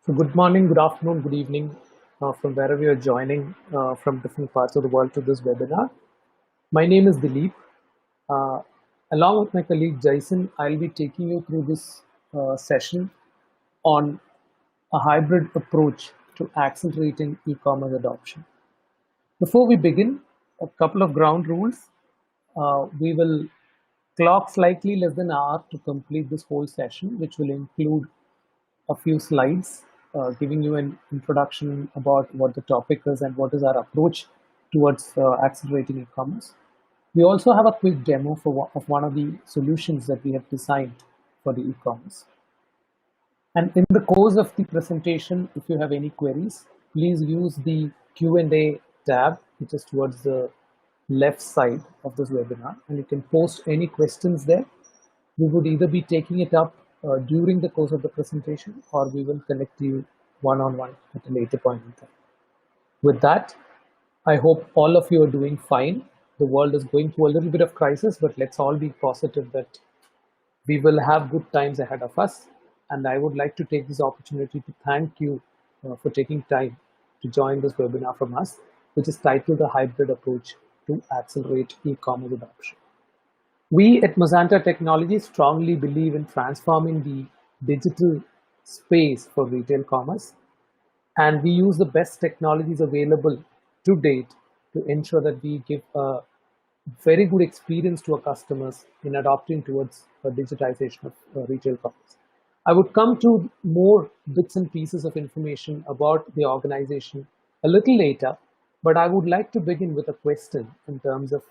So good morning, good afternoon, good evening from wherever you're joining from different parts of the world to this webinar. My name is Dilip. Uh, Along with my colleague Jason, I'll be taking you through this session on a hybrid approach to accelerating e-commerce adoption. Before we begin, a couple of ground rules. We will clock slightly less than an hour to complete this whole session, which will include a few slides giving you an introduction about what the topic is and what is our approach towards accelerating e-commerce. We also have a quick demo of one of the solutions that we have designed for the e-commerce. And in the course of the presentation, if you have any queries, please use the Q&A tab, which is towards the left side of this webinar, and you can post any questions there. We would either be taking it up during the course of the presentation, or we will connect you one-on-one at a later point in time. With that, I hope all of you are doing fine. The world is going through a little bit of crisis, but let's all be positive that we will have good times ahead of us. And I would like to take this opportunity to thank you for taking time to join this webinar from us, which is titled The Hybrid Approach to Accelerate E-commerce Adoption. We at Mozanta Technology strongly believe in transforming the digital space for retail commerce, and we use the best technologies available to date to ensure that we give a very good experience to our customers in adopting towards a digitization of retail commerce. I would come to more bits and pieces of information about the organization a little later, but I would like to begin with a question in terms of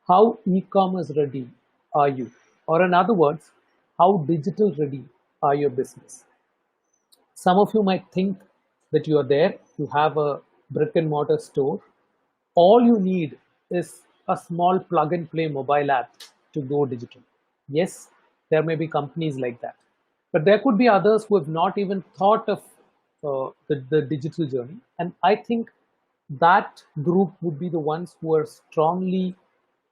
how e-commerce ready are you? Or in other words, how digital ready are your business? Some of you might think that you are there, you have a brick and mortar store. All you need is a small plug and play mobile app to go digital. Yes, there may be companies like that, but there could be others who have not even thought of the digital journey. And I think that group would be the ones who are strongly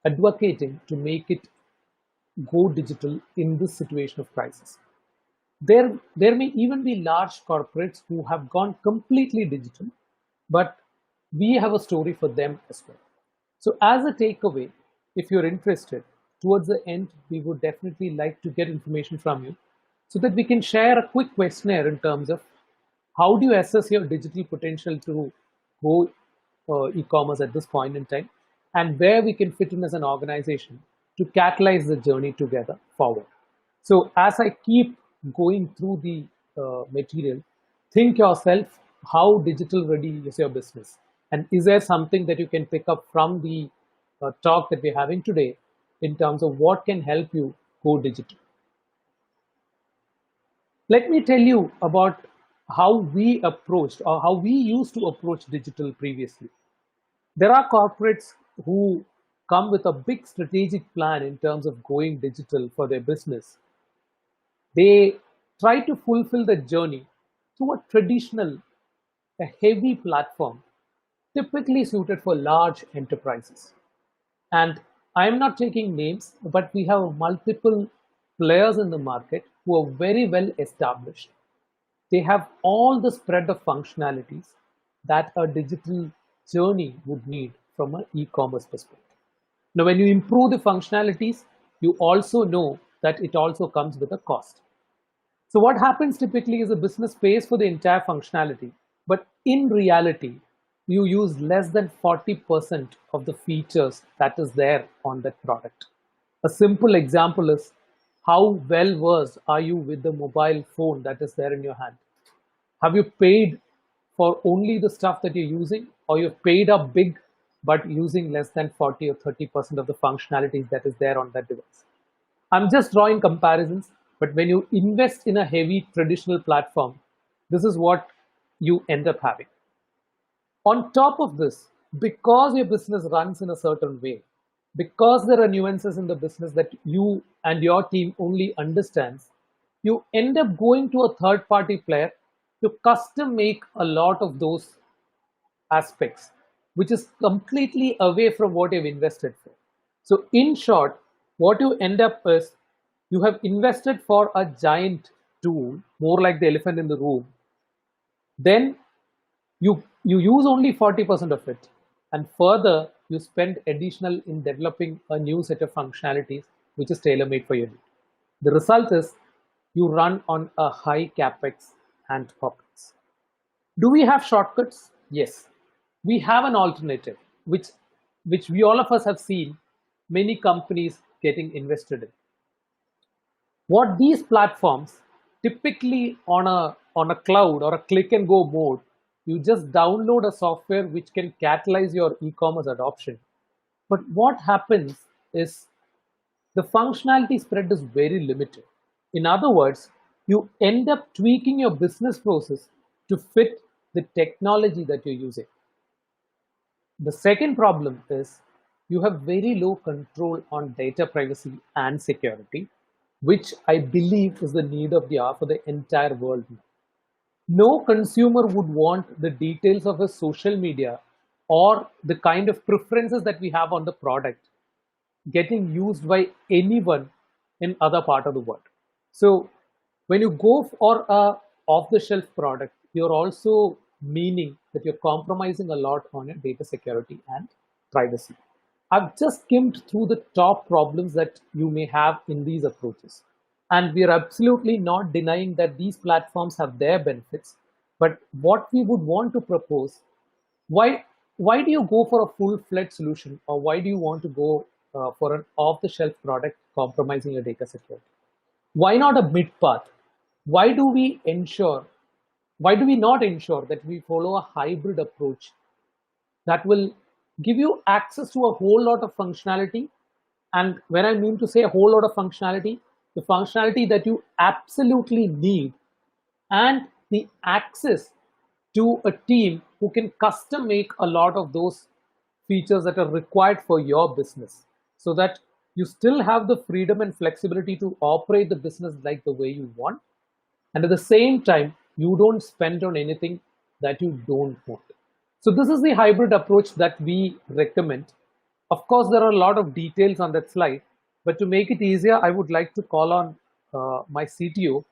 advocating to make it go digital in this situation of crisis. There may even be large corporates who have gone completely digital, but we have a story for them as well. So as a takeaway, if you're interested, towards the end, we would definitely like to get information from you so that we can share a quick questionnaire in terms of how do you assess your digital potential to go e-commerce at this point in time, and where we can fit in as an organization to catalyze the journey together forward. So as I keep going through the material, think yourself, how digital ready is your business? And is there something that you can pick up from the talk that we're having today in terms of what can help you go digital? Let me tell you about how we approached or how we used to approach digital previously. There are corporates who come with a big strategic plan in terms of going digital for their business. They try to fulfill the journey through a traditional, a heavy platform, typically suited for large enterprises. And I am not taking names, but we have multiple players in the market who are very well established. They have all the spread of functionalities that a digital journey would need from an e-commerce perspective. Now, when you improve the functionalities, you also know that it also comes with a cost. So what happens typically is a business pays for the entire functionality, but in reality, you use less than 40% of the features that is there on that product. A simple example is how well versed are you with the mobile phone that is there in your hand? Have you paid for only the stuff that you're using, or you've paid up big but using less than 40 or 30% of the functionalities that is there on that device? I'm just drawing comparisons, but when you invest in a heavy traditional platform, this is what you end up having. On top of this, because your business runs in a certain way, because there are nuances in the business that you and your team only understands, you end up going to a third party player to custom make a lot of those aspects, which is completely away from what you've invested for. So in short, what you end up is you have invested for a giant tool, more like the elephant in the room, then you use only 40% of it, and further you spend additional in developing a new set of functionalities which is tailor-made for you. The result is you run on a high capex and opex. Do we have shortcuts? Yes. We have an alternative, which we all of us have seen many companies getting invested in. What these platforms typically on a cloud or a click and go mode, you just download a software which can catalyze your e-commerce adoption. But what happens is the functionality spread is very limited. In other words, you end up tweaking your business process to fit the technology that you're using. The second problem is you have very low control on data privacy and security, which I believe is the need of the hour for the entire world now. No consumer would want the details of his social media or the kind of preferences that we have on the product getting used by anyone in other part of the world. So when you go for a off-the-shelf product, you're also meaning that you're compromising a lot on your data security and privacy. I've just skimmed through the top problems that you may have in these approaches. And we are absolutely not denying that these platforms have their benefits. But what we would want to propose, why why do you go for a full-fledged solution, or why do you want to go for an off-the-shelf product compromising your data security? Why not a mid path? Why do we ensure, why do we not ensure that we follow a hybrid approach that will give you access to a whole lot of functionality? And when I mean to say a whole lot of functionality, the functionality that you absolutely need, and the access to a team who can custom make a lot of those features that are required for your business, so that you still have the freedom and flexibility to operate the business like the way you want, and at the same time you don't spend on anything that you don't want. So this is the hybrid approach that we recommend. Of course, there are a lot of details on that slide, but to make it easier, I would like to call on my CTO,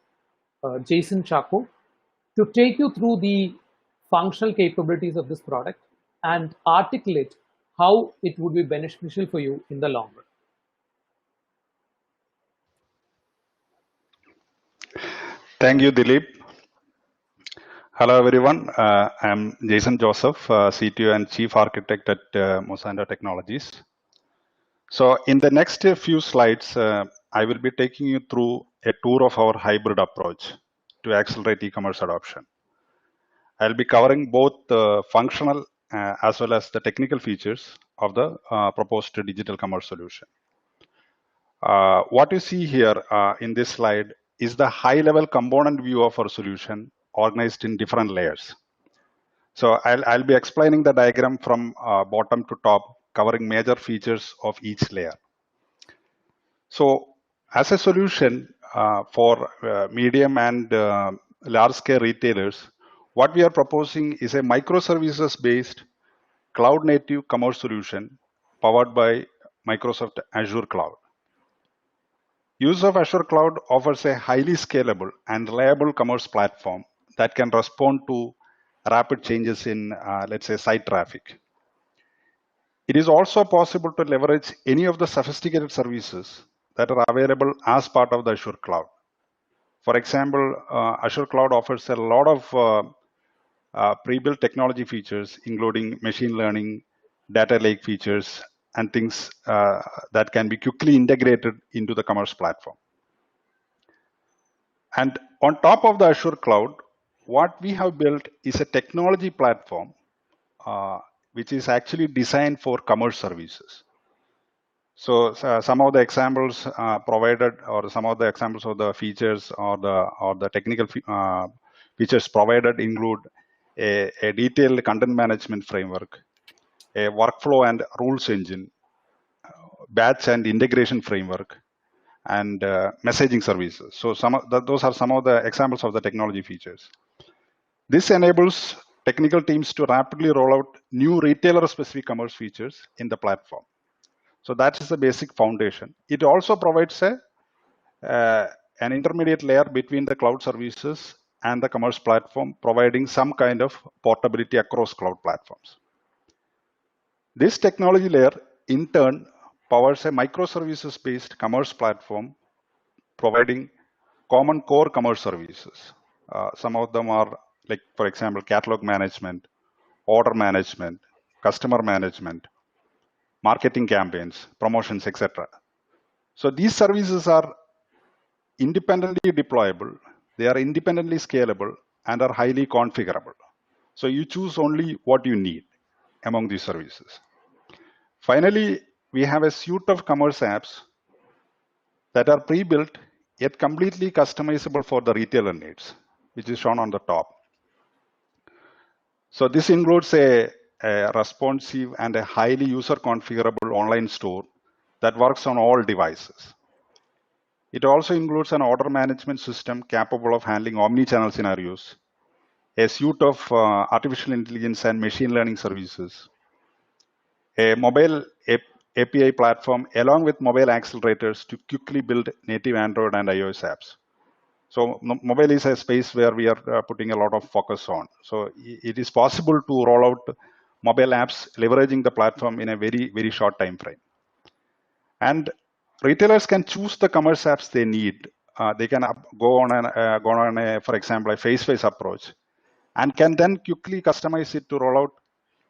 Jason Chaco, to take you through the functional capabilities of this product and articulate how it would be beneficial for you in the long run. Thank you, Dilip. Hello, everyone. I'm Jason Joseph, CTO and Chief Architect at Mozanta Technologies. So in the next few slides, I will be taking you through a tour of our hybrid approach to accelerate e-commerce adoption. I'll be covering both the functional as well as the technical features of the proposed digital commerce solution. What you see here in this slide is the high-level component view of our solution organized in different layers. So I'll be explaining the diagram from bottom to top, covering major features of each layer. So as a solution for medium and large-scale retailers, what we are proposing is a microservices-based cloud-native commerce solution powered by Microsoft Azure Cloud. Use of Azure Cloud offers a highly scalable and reliable commerce platform that can respond to rapid changes in, let's say, site traffic. It is also possible to leverage any of the sophisticated services that are available as part of the Azure Cloud. For example, Azure Cloud offers a lot of pre-built technology features, including machine learning, data lake features, and things that can be quickly integrated into the commerce platform. And on top of the Azure Cloud, what we have built is a technology platform which is actually designed for commerce services. So some of the examples provided, or some of the examples of the features or the technical features provided include a detailed content management framework, a workflow and rules engine, batch and integration framework, and messaging services. So those are some of the examples of the technology features. This enables technical teams to rapidly roll out new retailer-specific commerce features in the platform. So that is the basic foundation. It also provides an intermediate layer between the cloud services and the commerce platform, providing some kind of portability across cloud platforms. This technology layer, in turn, powers a microservices-based commerce platform, providing common core commerce services. Some of them are like, for example, catalog management, order management, customer management, marketing campaigns, promotions, etc. So these services are independently deployable, they are independently scalable, and are highly configurable. So you choose only what you need among these services. Finally, we have a suite of commerce apps that are pre-built yet completely customizable for the retailer needs, which is shown on the top. So this includes a responsive and a highly user configurable online store that works on all devices. It also includes an order management system capable of handling omni-channel scenarios, a suite of artificial intelligence and machine learning services, a mobile API platform along with mobile accelerators to quickly build native Android and iOS apps. So mobile is a space where we are putting a lot of focus on. So it is possible to roll out mobile apps leveraging the platform in a very, very short time frame. And retailers can choose the commerce apps they need. They can go on a, for example, a phase-wise approach, and can then quickly customize it to roll out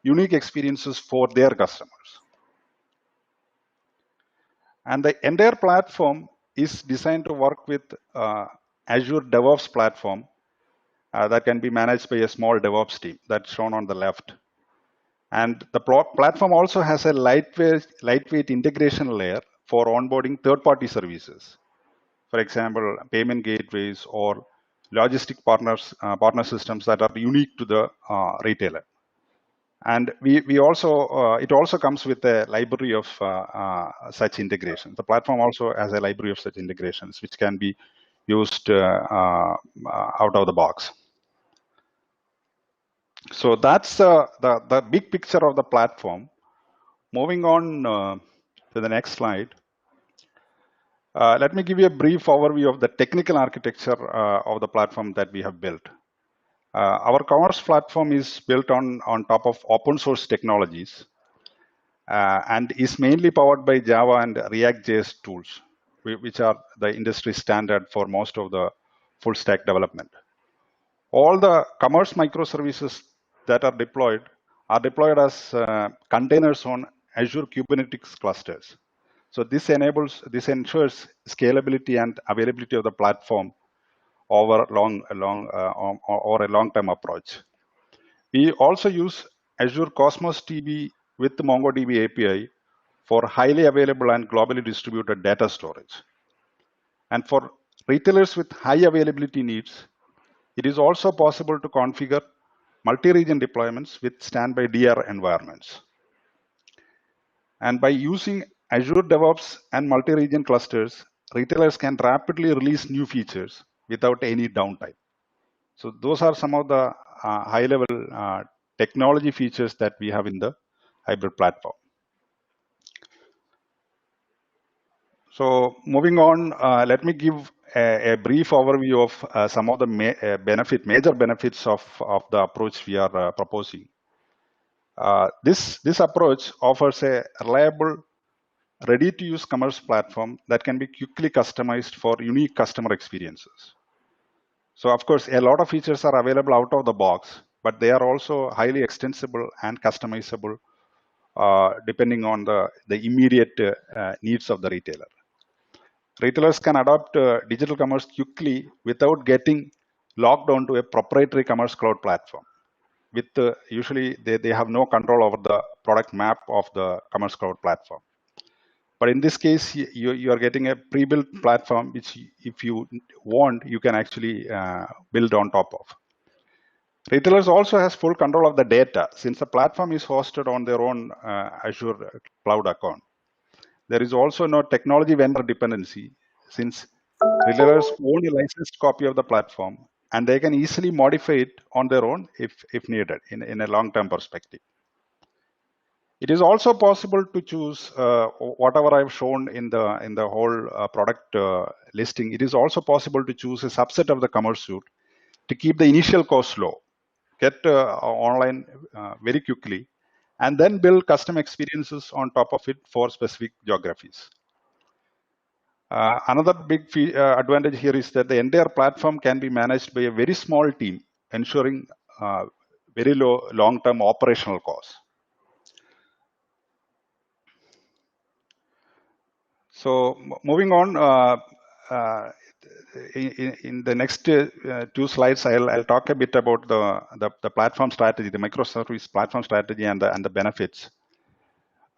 unique experiences for their customers. And the entire platform is designed to work with Azure DevOps platform that can be managed by a small DevOps team that's shown on the left. And the platform also has a lightweight integration layer for onboarding third-party services. For example, payment gateways or logistic partner systems that are unique to the retailer. And we also it also comes with a library of such integrations. The platform also has a library of such integrations which can be used out of the box. So that's the big picture of the platform. Moving on to the next slide. Let me give you a brief overview of the technical architecture of the platform that we have built. Our commerce platform is built on top of open source technologies and is mainly powered by Java and React.js tools, which are the industry standard for most of the full stack development. All the commerce microservices that are deployed as containers on Azure Kubernetes clusters. So this ensures scalability and availability of the platform over a long-term approach. We also use Azure Cosmos DB with the MongoDB API for highly available and globally distributed data storage. And for retailers with high availability needs, it is also possible to configure multi-region deployments with standby DR environments. And by using Azure DevOps and multi-region clusters, retailers can rapidly release new features without any downtime. So those are some of the high-level technology features that we have in the hybrid platform. So moving on, let me give a brief overview of some of the major benefits of the approach we are proposing. This approach offers a reliable, ready-to-use commerce platform that can be quickly customized for unique customer experiences. So of course, a lot of features are available out of the box, but they are also highly extensible and customizable depending on the immediate needs of the retailer. Retailers can adopt digital commerce quickly without getting locked onto a proprietary commerce cloud platform. With usually they have no control over the product map of the commerce cloud platform. But in this case, you are getting a pre-built platform, which if you want, you can actually build on top of. Retailers also has full control of the data since the platform is hosted on their own Azure cloud account. There is also no technology vendor dependency since retailers own a licensed copy of the platform and they can easily modify it on their own if needed in a long-term perspective. It is also possible to choose whatever I've shown in the whole product listing. It is also possible to choose a subset of the commerce suite to keep the initial cost low, get online very quickly, and then build custom experiences on top of it for specific geographies. Another big advantage here is that the entire platform can be managed by a very small team, ensuring very low long-term operational costs. So moving on, in the next two slides, I'll talk a bit about the platform strategy, the microservice platform strategy, and the benefits.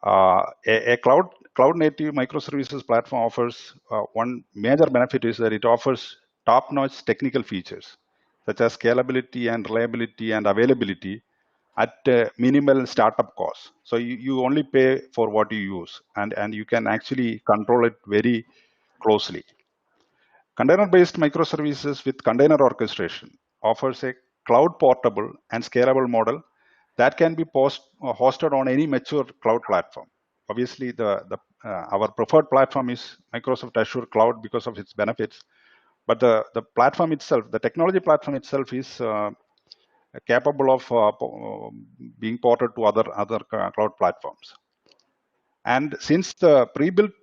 A cloud native microservices platform offers one major benefit is that it offers top-notch technical features such as scalability and reliability and availability at minimal startup costs. So you only pay for what you use, and you can actually control it very closely. Container-based microservices with container orchestration offers a cloud portable and scalable model that can be hosted on any mature cloud platform. Obviously, our preferred platform is Microsoft Azure Cloud because of its benefits, but the platform itself, the technology platform itself, is capable of being ported to other cloud platforms. And since the pre-built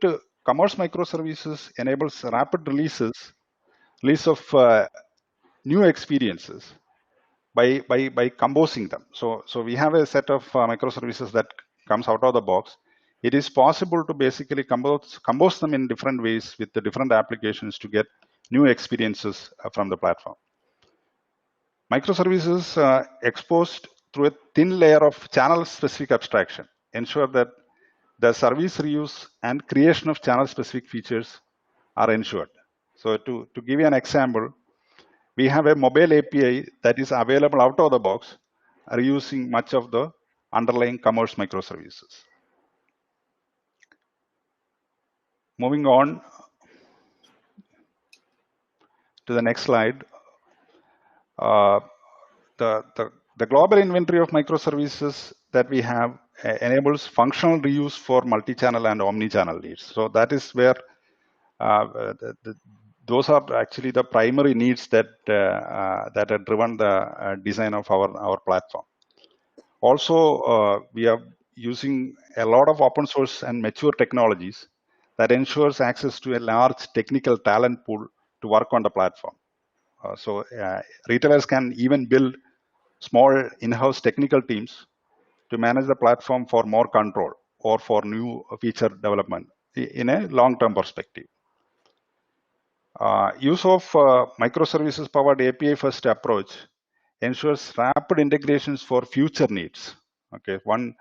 commerce microservices enables rapid release of new experiences by composing them. So we have a set of microservices that comes out of the box. It is possible to basically compose them in different ways with the different applications to get new experiences from the platform. Microservices exposed through a thin layer of channel-specific abstraction ensure that the service reuse and creation of channel-specific features are ensured. So to give you an example, we have a mobile API that is available out of the box, reusing much of the underlying commerce microservices. Moving on to the next slide. The global inventory of microservices that we have enables functional reuse for multi-channel and omni-channel needs. So that is where those are actually the primary needs that have driven the design of our platform. Also, we are using a lot of open source and mature technologies that ensures access to a large technical talent pool to work on the platform. So retailers can even build small in-house technical teams to manage the platform for more control or for new feature development in a long-term perspective. Use of microservices powered API first approach ensures rapid integrations for future needs. Okay, one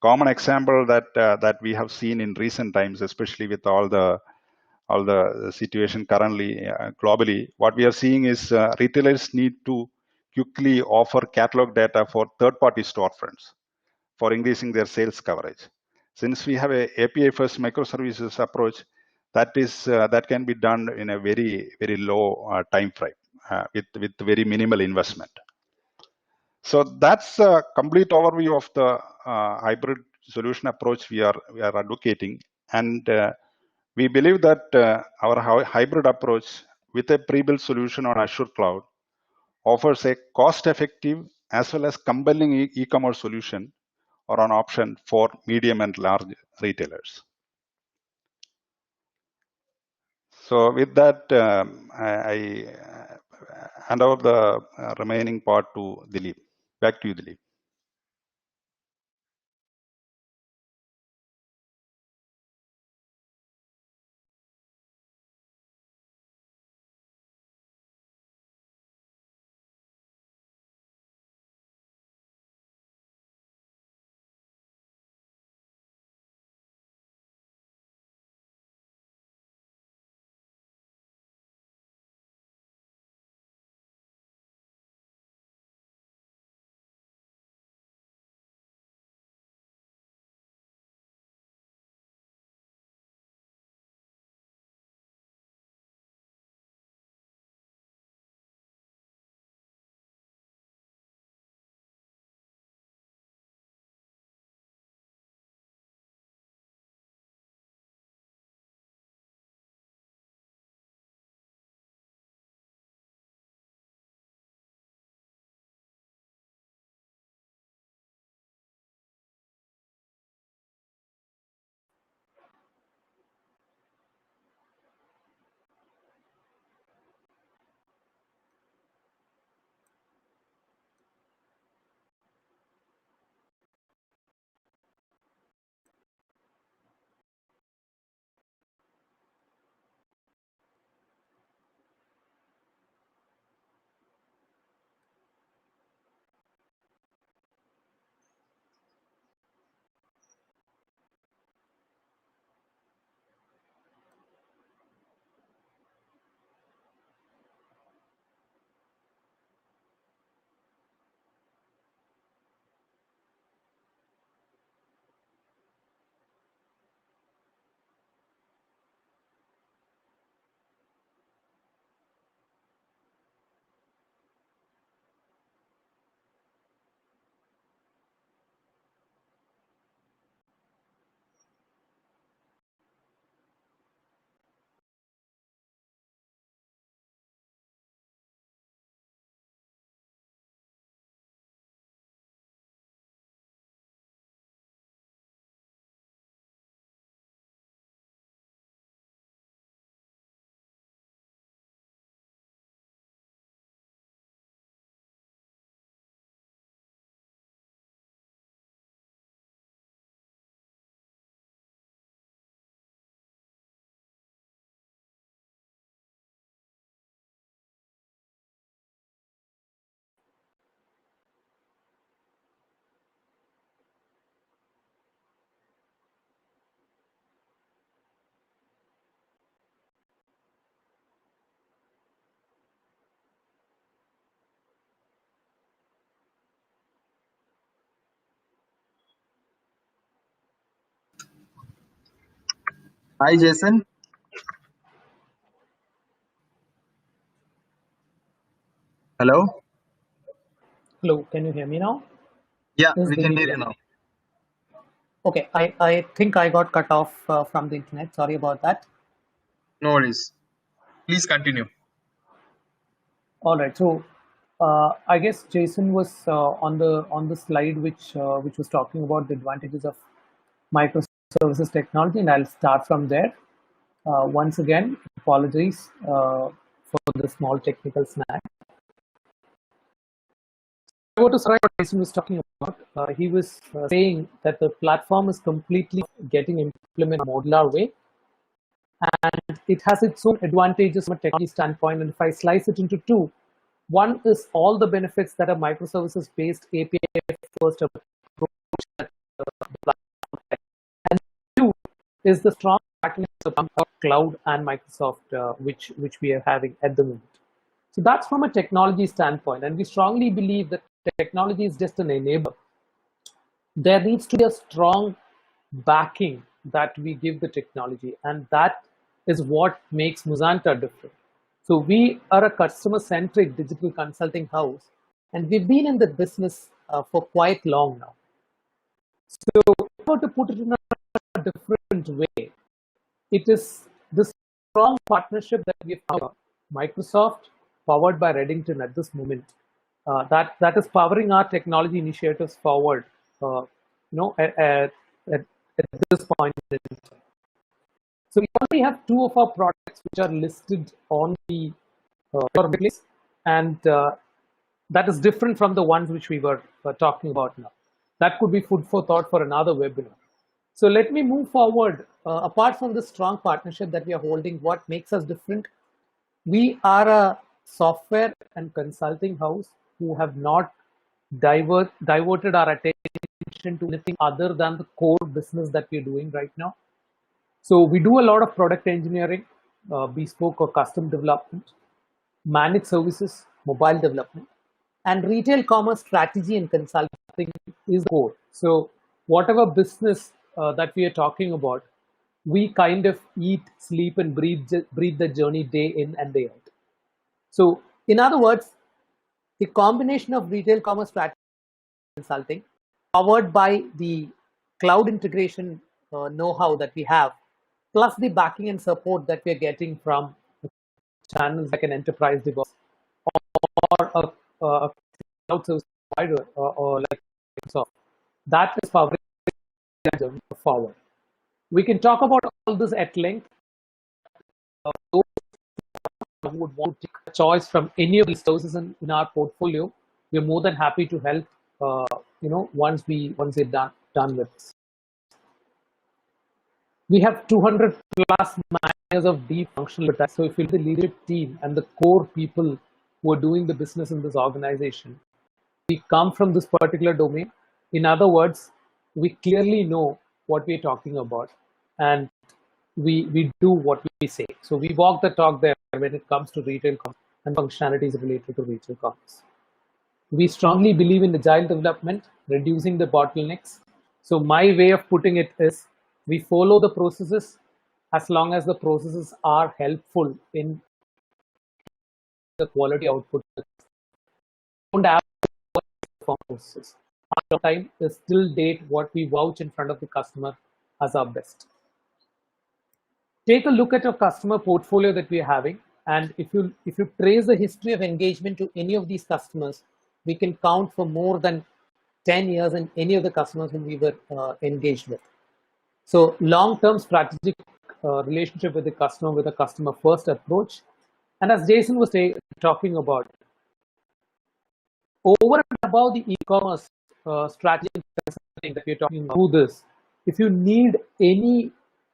common example that we have seen in recent times, especially with all the situation currently globally, what we are seeing is retailers need to quickly offer catalog data for third-party storefronts for increasing their sales coverage. Since we have a API first microservices approach, that can be done in a very low time frame with very minimal investment. So that's a complete overview of the hybrid solution approach we are advocating, and we believe that our hybrid approach with a pre-built solution on Azure Cloud offers a cost-effective as well as compelling e-commerce solution or an option for medium and large retailers. So with that, I hand over the remaining part to Dilip. Back to you, Dilip. Hi, Jason. Hello. Hello, can you hear me now? Yeah, This is we can Dilip hear you here. now. Okay, I think I got cut off from the internet. Sorry about that. No worries. Please continue. All right, so I guess Jason was on the slide which was talking about the advantages of microservices technology, and I'll start from there. Once again, apologies for the small technical snag. I want to summarize what Jason was talking about. He was saying that the platform is completely getting implemented in a modular way, and it has its own advantages from a technology standpoint. And if I slice it into two, one is all the benefits that a microservices based API first approach that the platform has. And two is the strong partnership of cloud and Microsoft, which we are having at the moment. So that's from a technology standpoint, and we strongly believe that technology is just an enabler. There needs to be a strong backing that we give the technology, and that is what makes Mozanta different. So we are a customer-centric digital consulting house, and we've been in the business for quite long now. So to put it in a different way, it is this strong partnership that we have Microsoft, powered by Redington at this moment, that is powering our technology initiatives forward. At this point in time. So we only have two of our products which are listed on the marketplace, and that is different from the ones which we were talking about now. That could be food for thought for another webinar. So let me move forward. Apart from the strong partnership that we are holding, what makes us different? We are a software and consulting house who have not diverted our attention to anything other than the core business that we're doing right now. So we do a lot of product engineering, bespoke or custom development, managed services, mobile development, and retail commerce strategy and consulting is the core. So whatever business that we are talking about, we kind of eat, sleep, and breathe the journey day in and day out. So in other words, the combination of retail commerce strategy consulting, powered by the cloud integration know-how that we have, plus the backing and support that we are getting from channels like an enterprise device or a cloud service provider or like Microsoft, that is powering the journey forward. We can talk about all this at length. Those who would want to take a choice from any of these services in our portfolio, we're more than happy to help. Once we're done with this. We have 200 plus managers of deep functional expertise. So if you look at the leadership team and the core people who are doing the business in this organization, we come from this particular domain. In other words, we clearly know what we're talking about, and we do what we say. So we walk the talk there when it comes to retail commerce and functionalities related to retail commerce. We strongly believe in agile development, reducing the bottlenecks. So my way of putting it is, we follow the processes as long as the processes are helpful in the quality output. Don't have processes. Our time is still date what we vouch in front of the customer as our best. Take a look at your customer portfolio that we are having, and if you trace the history of engagement to any of these customers, we can count for more than 10 years in any of the customers whom we were engaged with. So long-term strategic relationship with the customer, with a customer first approach. And as Jason was talking about, over and above the e-commerce strategy that we're talking about, this, if you need any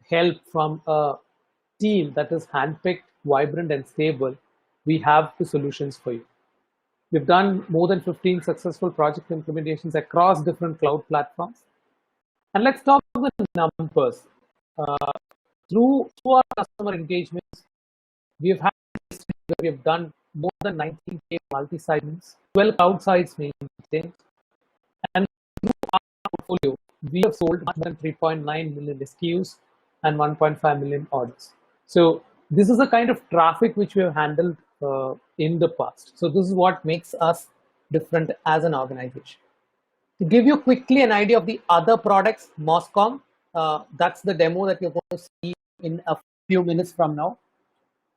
help from a team that is handpicked, vibrant, and stable, we have the solutions for you. We've done more than 15 successful project implementations across different cloud platforms. And let's talk about the numbers. Through our customer engagements, we have done more than 19K multi-sites, 12 cloud sites maintained, and through our portfolio, we have sold more than 3.9 million SKUs, and 1.5 million orders. So this is the kind of traffic which we have handled in the past. So this is what makes us different as an organization. To give you quickly an idea of the other products, Moscom, that's the demo that you're going to see in a few minutes from now.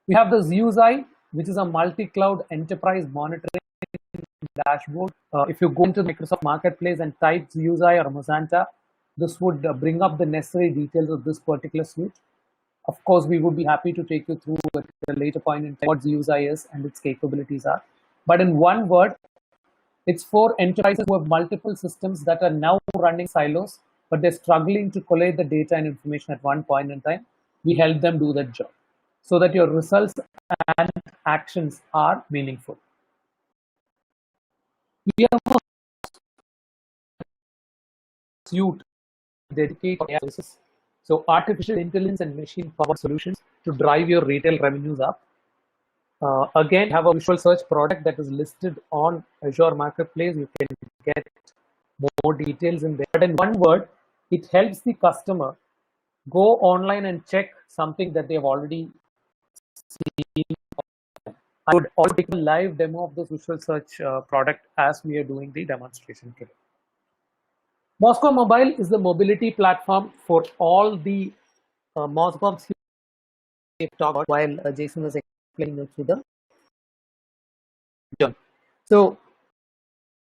We have the ZUSI, which is a multi-cloud enterprise monitoring dashboard. If you go into the Microsoft Marketplace and type ZUSI or Mozanta, this would bring up the necessary details of this particular suite. Of course, we would be happy to take you through at a later point in time what ZUSI is and its capabilities are. But in one word, it's for enterprises who have multiple systems that are now running silos, but they're struggling to collate the data and information at one point in time. We help them do that job so that your results and actions are meaningful. We have a suite dedicated to AI services. So artificial intelligence and machine powered solutions to drive your retail revenues up. Again, have a visual search product that is listed on Azure Marketplace. You can get more details in there. But in one word, it helps the customer go online and check something that they have already seen. I would also take a live demo of this visual search product as we are doing the demonstration today. Moscom Mobile is the mobility platform for all the Moscoms we've talked about while Jason was explaining it through the journey. So,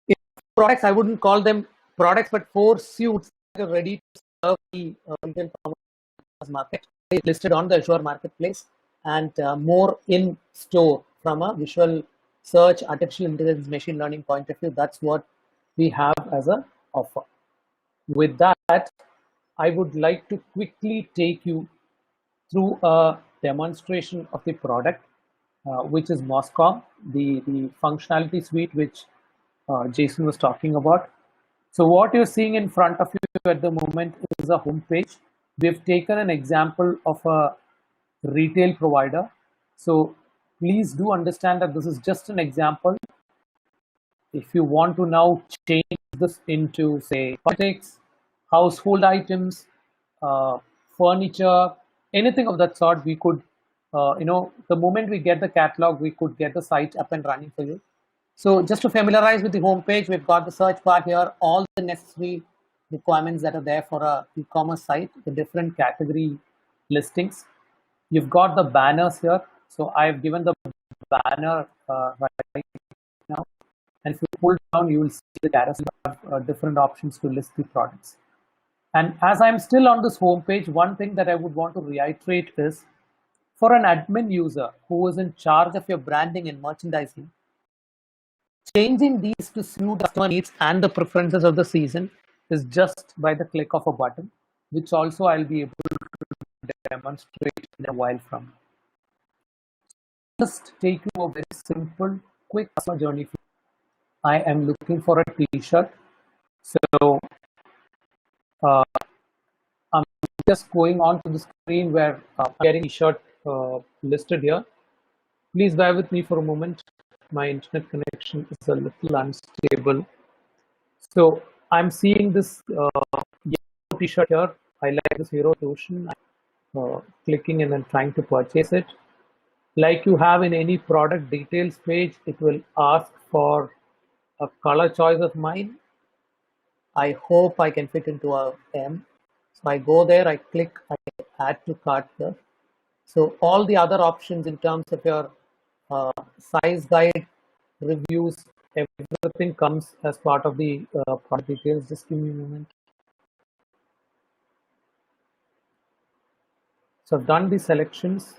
in products, I wouldn't call them products, but 4 suites that are ready to serve the retail commerce market, listed on the Azure Marketplace, and more in store from a visual search, artificial intelligence, machine learning point of view. That's what we have as an offer. With that, I would like to quickly take you through a demonstration of the product, which is Moscom, the functionality suite which Jason was talking about. So what you're seeing in front of you at the moment is a home page. We've taken an example of a retail provider. So please do understand that this is just an example. If you want to now change this into, say, cosmetics, household items, furniture, anything of that sort, we could, the moment we get the catalog, we could get the site up and running for you. So just to familiarize with the home page, we've got the search bar here, all the necessary requirements that are there for a e-commerce site, the different category listings. You've got the banners here. So I've given the banner right now. And if you pull down, you will see the carousel have different options to list the products. And as I'm still on this home page, one thing that I would want to reiterate is for an admin user who is in charge of your branding and merchandising, changing these to suit customer needs and the preferences of the season is just by the click of a button, which also I'll be able to demonstrate in a while from now. Just take you a very simple, quick customer journey. I am looking for a t-shirt. So I'm just going on to the screen where I'm getting t-shirt listed here. Please bear with me for a moment. My internet connection is a little unstable. So I'm seeing this yellow t-shirt here. I like this hero ocean. Clicking and then trying to purchase it. Like you have in any product details page, it will ask for a color choice of mine. I hope I can fit into a M. So I go there, I click, I add to cart here. So all the other options in terms of your size guide, reviews, everything comes as part of the product details. Just give me a moment. So I've done the selections,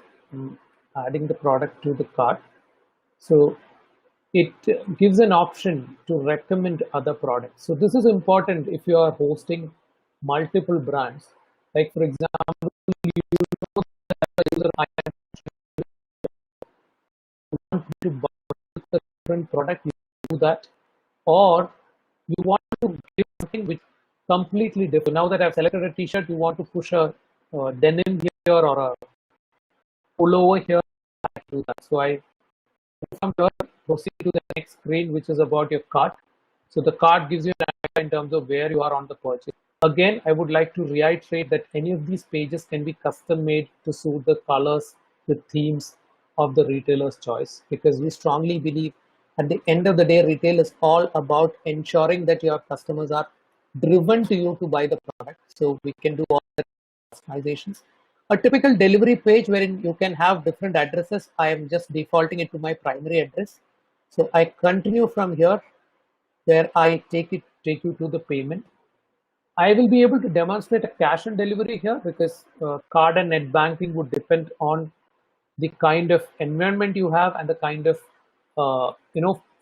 adding the product to the cart. So it gives an option to recommend other products. So this is important if you are hosting multiple brands. Like for example, you know that want to buy a different product, you do that, or you want to give something which completely different. Now that I've selected a t-shirt, you want to push a denim here or a pullover here, I do that. So I from here proceed to the next screen, which is about your cart. So the cart gives you an idea in terms of where you are on the purchase. Again, I would like to reiterate that any of these pages can be custom made to suit the colors, the themes of the retailer's choice, because we strongly believe at the end of the day, retail is all about ensuring that your customers are driven to you to buy the product. So we can do all the customizations. A typical delivery page wherein you can have different addresses, I am just defaulting it to my primary address. So I continue from here where I take you to the payment. I will be able to demonstrate a cash on delivery here because card and net banking would depend on the kind of environment you have and the kind of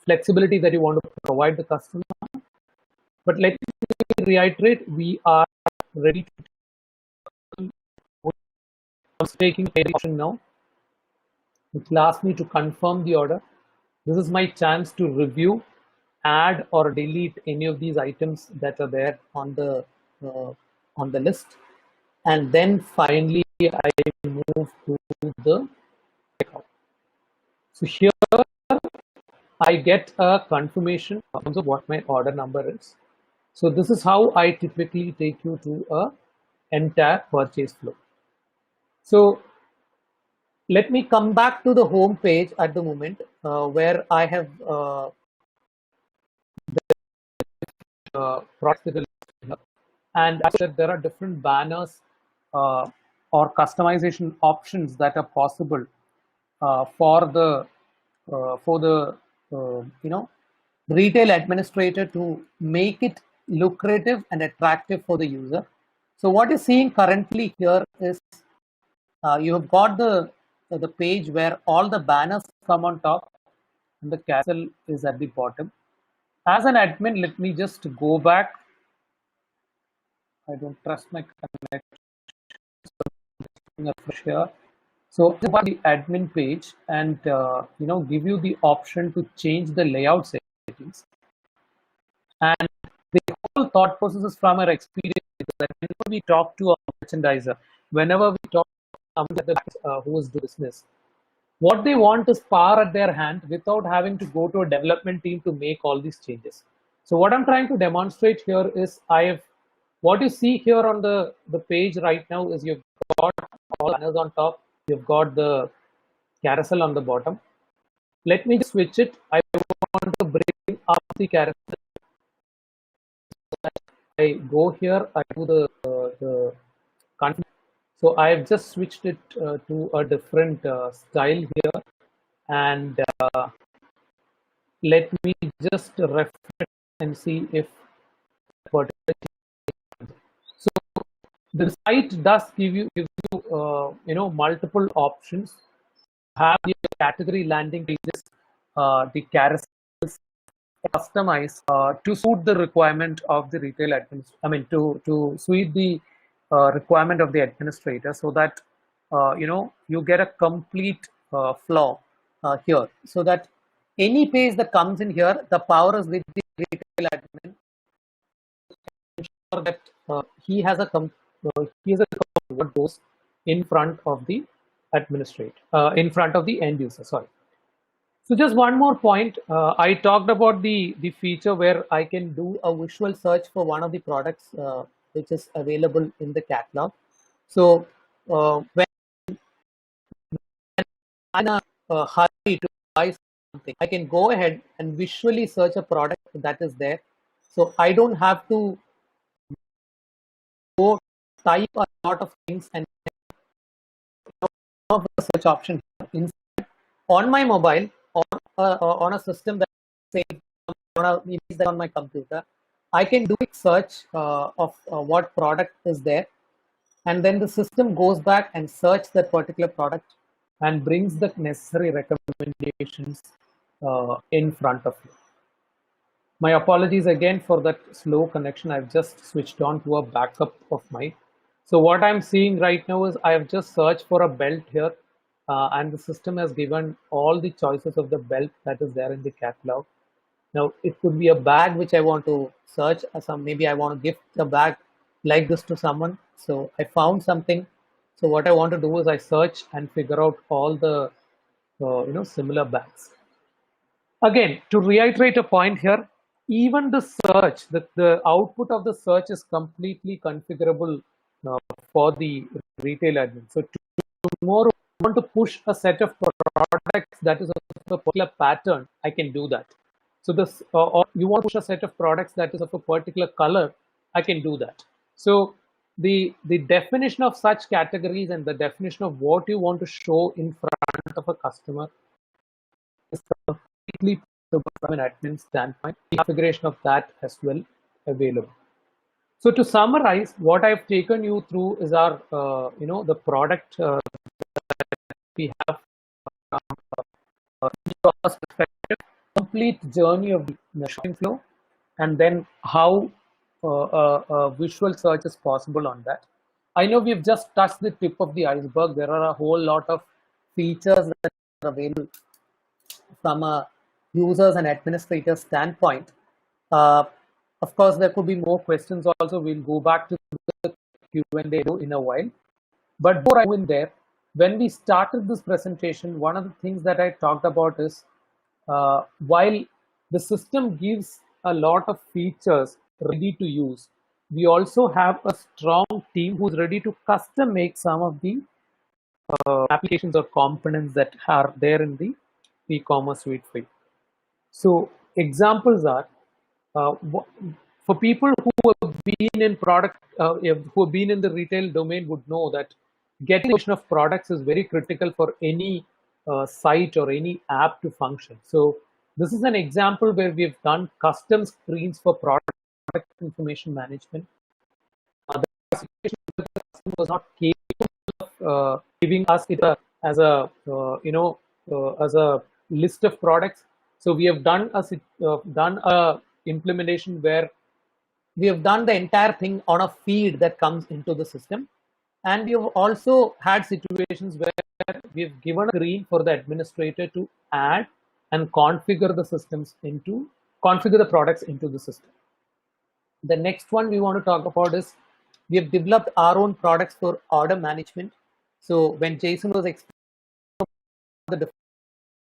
flexibility that you want to provide the customer. But let me reiterate, we are ready to taking payment option now. It will ask me to confirm the order. This is my chance to review, add or delete any of these items that are there on the list, and then finally I move to the checkout. So here I get a confirmation in terms of what my order number is. So this is how I typically take you to a entire purchase flow. So let me come back to the home page at the moment where I have products that are listed here. And as I said, there are different banners or customization options that are possible for the retail administrator to make it lucrative and attractive for the user. So what you're seeing currently here is you have got the page where all the banners come on top and the castle is at the bottom. As an admin, let me just go back. I don't trust my connection. Here. So about the admin page and give you the option to change the layout settings. And the whole thought process is from our experience that whenever we talk to a merchandiser, whenever we talk to someone who is doing business, what they want is power at their hand without having to go to a development team to make all these changes. So what I'm trying to demonstrate here is what you see here on the page right now is you've got all banners on top, you've got the carousel on the bottom. Let me switch it. I want to bring up the carousel. I go here, I do the config. So I've just switched it to a different style here, and let me just refresh and see if so the site does give you multiple options. Have the category landing pages, the carousels customized to suit the requirement of the retail administrator. I mean, to suit the requirement of the administrator, so that you get a complete flow here, so that any page that comes in here, the power is with the retail admin. Ensure that he has a what goes in front of the administrator, in front of the end user. Sorry. So just one more point. I talked about the feature where I can do a visual search for one of the products which is available in the catalog. So when I'm in a hurry to buy something, I can go ahead and visually search a product that is there. So I don't have to go type a lot of things and have a search option on my mobile or on a system that says on my computer. I can do a search of what product is there, and then the system goes back and search that particular product and brings the necessary recommendations in front of you. My apologies again for that slow connection. I've just switched on to a backup of mine. So what I'm seeing right now is I have just searched for a belt here, and the system has given all the choices of the belt that is there in the catalog. Now it could be a bag which I want to search. Maybe I want to gift a bag like this to someone. So I found something. So what I want to do is I search and figure out all the similar bags. Again, to reiterate a point here, even the search, the output of the search is completely configurable for the retail admin. So tomorrow, I want to push a set of products that is of a particular pattern, I can do that. So this, or you want to push a set of products that is of a particular color, I can do that. So the definition of such categories and the definition of what you want to show in front of a customer is completely from an admin standpoint. The configuration of that as well available. So to summarize, what I've taken you through is our, the product we have e-commerce perspective, complete journey of the shopping flow, and then how visual search is possible on that. I know we've just touched the tip of the iceberg. There are a whole lot of features that are available from a users and administrators standpoint. Of course, there could be more questions also. We'll go back to the Q&A in a while. But before I go in there, when we started this presentation, one of the things that I talked about is while the system gives a lot of features ready to use, we also have a strong team who's ready to custom make some of the applications or components that are there in the e-commerce suite for you. So examples are for people who have been in product, who have been in the retail domain would know that getting of products is very critical for any site or any app to function. So this is an example where we've done custom screens for product information management. The customer was not capable of giving us it as a as a list of products. So we have done a implementation where we have done the entire thing on a feed that comes into the system, and we have also had situations where we've given a screen for the administrator to add and configure the products into the system. The next one we want to talk about is we have developed our own products for order management. So when Jason was explaining the different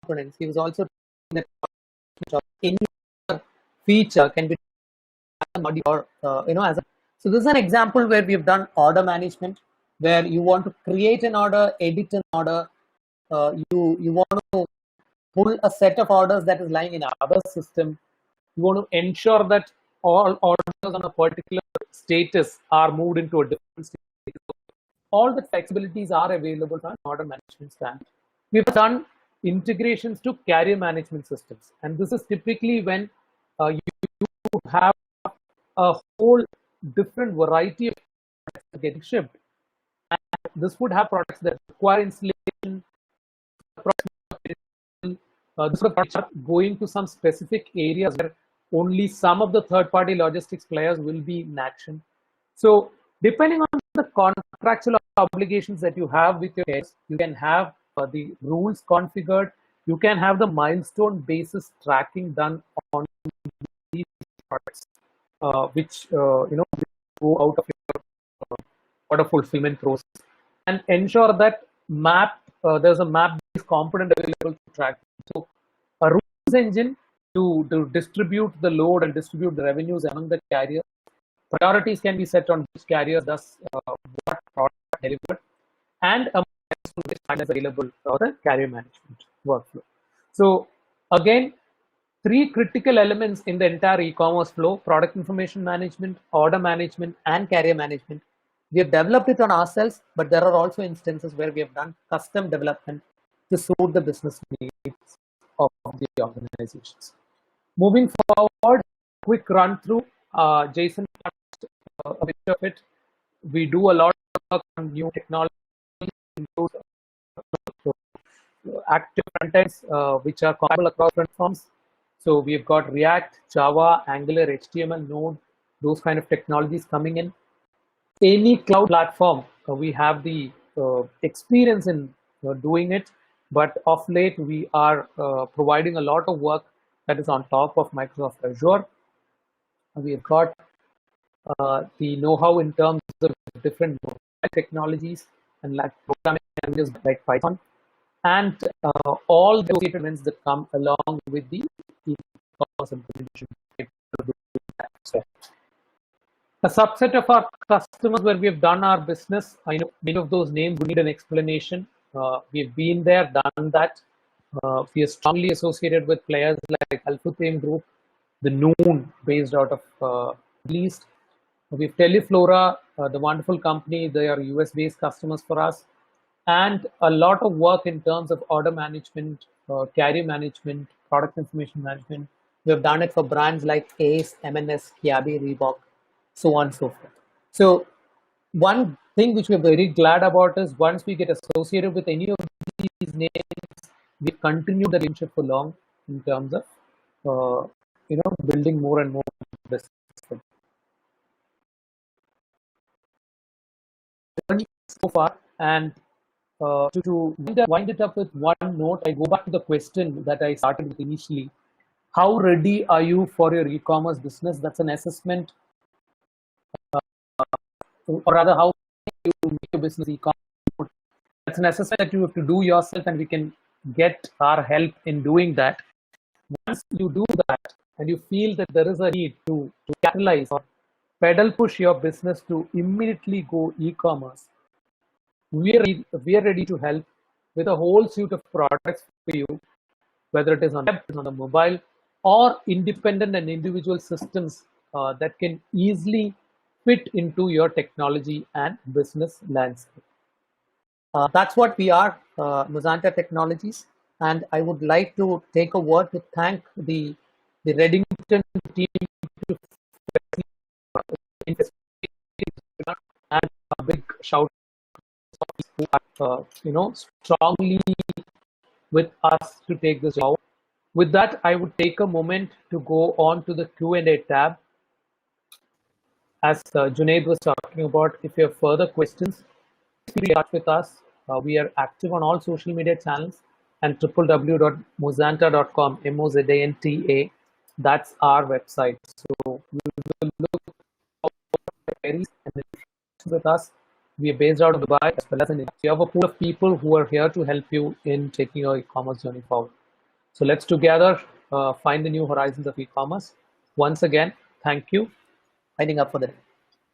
components, he was also that any feature can be or as a, so this is an example where we have done order management, where you want to create an order, edit an order, you want to pull a set of orders that is lying in other system. You want to ensure that all orders on a particular status are moved into a different status. All the flexibilities are available on order management standard. We've done integrations to carrier management systems, and this is typically when you have a whole different variety of products getting shipped. And this would have products that require installation, this products are going to some specific areas where only some of the third-party logistics players will be in action. So depending on the contractual obligations that you have with your case, you can have the rules configured, you can have the milestone basis tracking done on these products, which go out of your order fulfillment process, and ensure that there's a map-based component available to track. So a rules engine to distribute the load and distribute the revenues among the carriers. Priorities can be set on which carriers does what product delivered, and a milestone is available for the carrier management workflow. So again, three critical elements in the entire e-commerce flow: product information management, order management, and carrier management. We have developed it on ourselves, but there are also instances where we have done custom development to suit the business needs of the organizations. Moving forward, quick run through. Jason touched a bit of it. We do a lot of work on new technology, active frontends which are compatible across platforms. So we've got React, Java, Angular, HTML, Node, those kind of technologies coming in. Any cloud platform, we have the experience in doing it, but of late we are providing a lot of work that is on top of Microsoft Azure. We've got the know-how in terms of different technologies and like programming languages like Python, and all the elements that come along with the e-commerce implementation, A subset of our customers where we have done our business, I know many of those names would need an explanation. We've been there, done that. We are strongly associated with players like Alphathane Group, the Noon, based out of Middle East. We have Teleflora, the wonderful company. They are US-based customers for us, and a lot of work in terms of order management, carrier management, product information management. We have done it for brands like Ace, M&S, Kiabi, Reebok, so on and so forth. So one thing which we're very glad about is once we get associated with any of these names, we continue the relationship for long in terms of building more and more business. So far, and to wind it up with one note, I go back to the question that I started with initially. How ready are you for your e-commerce business? That's an assessment, or rather, how you make your business e-commerce. That's an assessment that you have to do yourself, and we can get our help in doing that. Once you do that, and you feel that there is a need to capitalize or pedal push your business to immediately go e-commerce, we are ready to help with a whole suite of products for you, whether it is on web, on the mobile, or independent and individual systems that can easily fit into your technology and business landscape. That's what we are, Mozanta Technologies, and I would like to take a word to thank the Redington team and a big shout who are strongly with us to take this out. With that, I would take a moment to go on to the Q&A tab. As Junaid was talking about, if you have further questions, please be in touch with us. We are active on all social media channels and www.mozanta.com, M-O-Z-A-N-T-A. That's our website. So we will look forward to with us. We are based out of Dubai as well as in India. We have a pool of people who are here to help you in taking your e-commerce journey forward. So let's together find the new horizons of e-commerce. Once again, thank you. Signing up for the day.